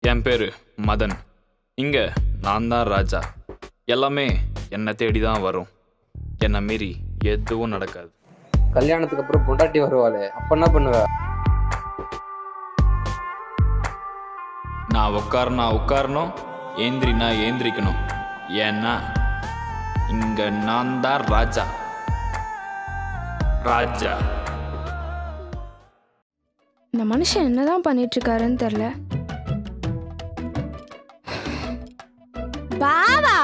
என் பேரு மதன். இங்க நான் தான் ராஜா. எல்லாமே என்னை தேடி தான் வரும். என்னை மீறி எதுவும் நடக்காது. கல்யாணத்துக்கு அப்புறம் பொண்டாட்டி வருவாளே, அப்ப என்ன பண்ணுவ? நான் உட்காரணும், ஏந்திரினா ஏந்திரிக்கணும். ஏன்னா இங்க நான் தான் ராஜா. ராஜா. இந்த மனுஷன் என்னதான் பண்ணிட்டு இருக்காருன்னு தெரியல. பாவா,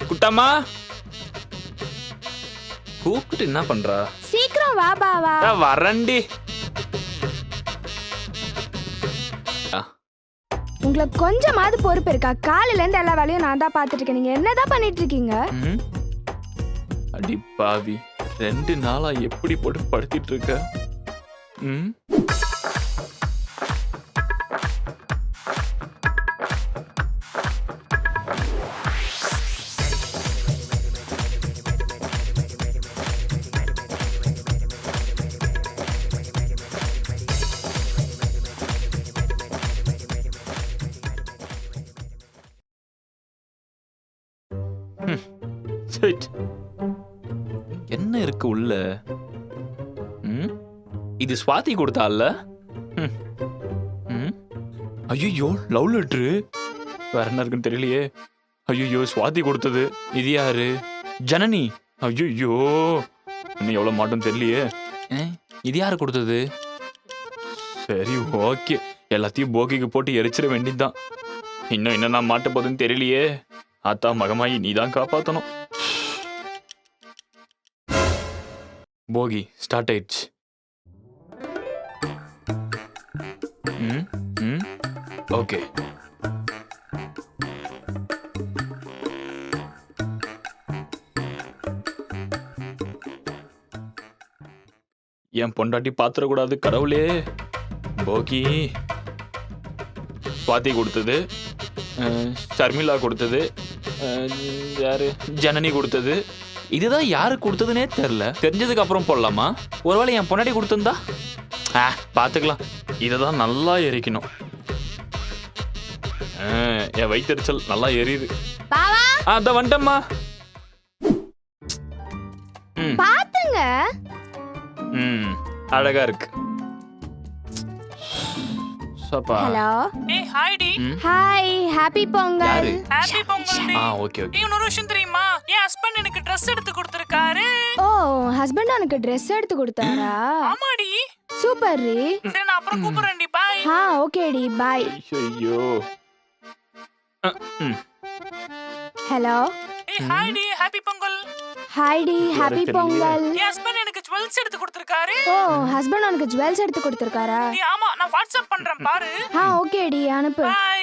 குட்டம்மா கூப்பிட்டு என்ன பண்றா? சீக்கிரம் வா பாவா. வரண்டி. உங்களுக்கு கொஞ்சமாவது பொறுப்பு இருக்கா? காலையில இருந்து எல்லா வேலையும் நான் தான் பாத்துட்டு இருக்கேன். நீங்க என்னதான் பண்ணிட்டு இருக்கீங்க? அடி பாவி, 2 நாளா எப்படி போட்டு படுத்திட்டு இருக்க? என்ன இருக்கு உள்ள? இது ஸ்வாதி கொடுத்தால. ஐயோ, லவ் லெட்ரு. வேற என்ன இருக்குன்னு தெரியலையே. ஐயோ, ஸ்வாதி கொடுத்தது. இது யாரு? ஜனனி. ஐயோ, இன்னும் எவ்வளவு மாட்டோம் தெரியலையே. இது யாரு கொடுத்தது? சரி, ஓகே, எல்லாத்தையும் போக்கிக்கு போட்டு எரிச்சிட வேண்டியதுதான். இன்னும் என்ன நான் மாட்ட போதுன்னு தெரியலையே. ஆத்தா மகமாயி நீதான் காப்பாத்தணும். போகி ஸ்டார்ட் ஆயிடுச்சு. ஓகே. என் பொண்டாட்டி பாத்திரக்கூடாது கடவுளே. போகி ஸ்வாதி கொடுத்தது, ஷர்மிளா கொடுத்தது, யாரு ஜனனி கொடுத்தது. இதுதான் யாரு கொடுத்ததுன்னே தெரியல. தெரிஞ்சதுக்கு அப்புறம் போடலாமா? ஒருவேளை என் பொண்டாட்டி கொடுத்திருந்தா பாத்துக்கலாம். இததான் நல்லா எரிக்கணும். என் வயிற்றுச்சல் நல்லா எரியுது. அதான் வந்துட்டம்மா. பாத்துங்க. அழகா இருக்கு. ஹலோ. ஏய் ஹாய் டி. Hi, happy Pongal. யாரு? ஹாப்பி பொங்கல் டி. Okay okay. இன்னொரு விஷயம் தெரியுமா? என் ஹஸ்பண்ட் எனக்கு Dress எடுத்து கொடுத்திருக்காரு. ஓ, ஹஸ்பண்ட் எனக்கு Dress எடுத்து கொடுத்தாரா? ஆமாடி. சூப்பர் டி. சரி, நான் அப்புறம் கூப்பிடுறேன் டி. பை. ஓகே டி, பை. ஐயோ. ஹலோ. ஏய் ஹாய் டி, ஹாப்பி பொங்கல். ஹாய் டி, ஹாப்பி பொங்கல். என் ஹஸ்பண்ட் எனக்கு ஜுவல்ஸ் எடுத்து கொடுத்திருக்காரு. ஓ, ஹஸ்பண்ட் உனக்கு ஜுவல்ஸ் எடுத்து கொடுத்திருக்காரா? டி ஆமா, நான் வாட்ஸ்அப் பண்றேன் பாரு. ஓகே டி, அனுப்பு. பை.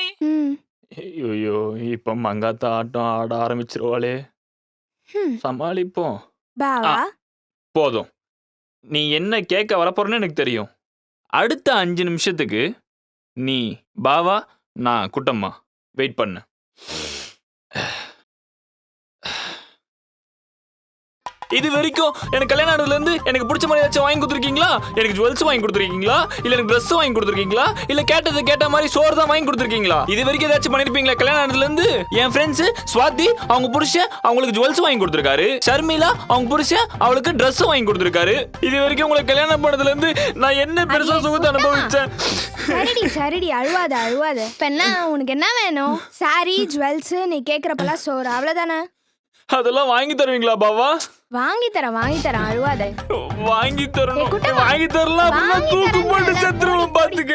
ஐயோ, இப்ப மங்காத்த ஆட்டம் ஆட ஆரம்பிச்சிருவாளே. சமாளிப்போம். பாவா, போதும். நீ என்ன கேட்க வரப்போறன்னு எனக்கு தெரியும். அடுத்த 5 நிமிஷத்துக்கு நீ பாவா, நான் குட்டம்மா. வெயிட் பண்ணு. இது வரைக்கும் எனக்கு கல்யாணம் ஆனதுல இருந்து எனக்கு பிடிச்ச மாதிரி ஏதாச்சும் வாங்கி கொடுத்துருக்கீங்களா? எனக்கு ஜுவல்ஸ் வாங்கி கொடுத்துருக்கீங்களா? இல்ல எனக்கு ட்ரெஸ் வாங்கி கொடுத்துருக்கீங்களா? இல்ல கேட்ட மாதிரி சோறு தான் வாங்கி கொடுத்துருக்கீங்களா? இது வரைக்கும் ஏதாச்சும் பண்ணிருப்பீங்களா? கல்யாணம் ஆனதுல இருந்து என் ஃப்ரெண்ட்ஸ் ஸ்வாதி அவங்க புருஷன் அவங்களுக்கு ஜுவல்ஸ் வாங்கி கொடுத்துருக்காரு. ஷர்மிளா அவங்க புருஷன் அவளுக்கு ட்ரெஸ் வாங்கி கொடுத்துருக்காரு. இது வரைக்கும் உங்களுக்கு கல்யாணம் பண்ணதுல இருந்து நான் என்ன பெருசா சுகத்தை அனுபவிச்சேன்? சரிடி, அழுவாத. இப்ப என்ன உனக்கு என்ன வேணும்? சாரி, ஜுவல்ஸ், நீ கேக்குறப்பெல்லாம் சோறு, அவ்வளவுதானே? அதெல்லாம் வாங்கி தருவீங்களா பாவா? வாங்கி தரேன், அழுவாத. வாங்கி தரணும். குட்டம்மா, வாங்கி தரலாம். தூக்கு போட்டு செத்துருவோம் பாத்துக்க.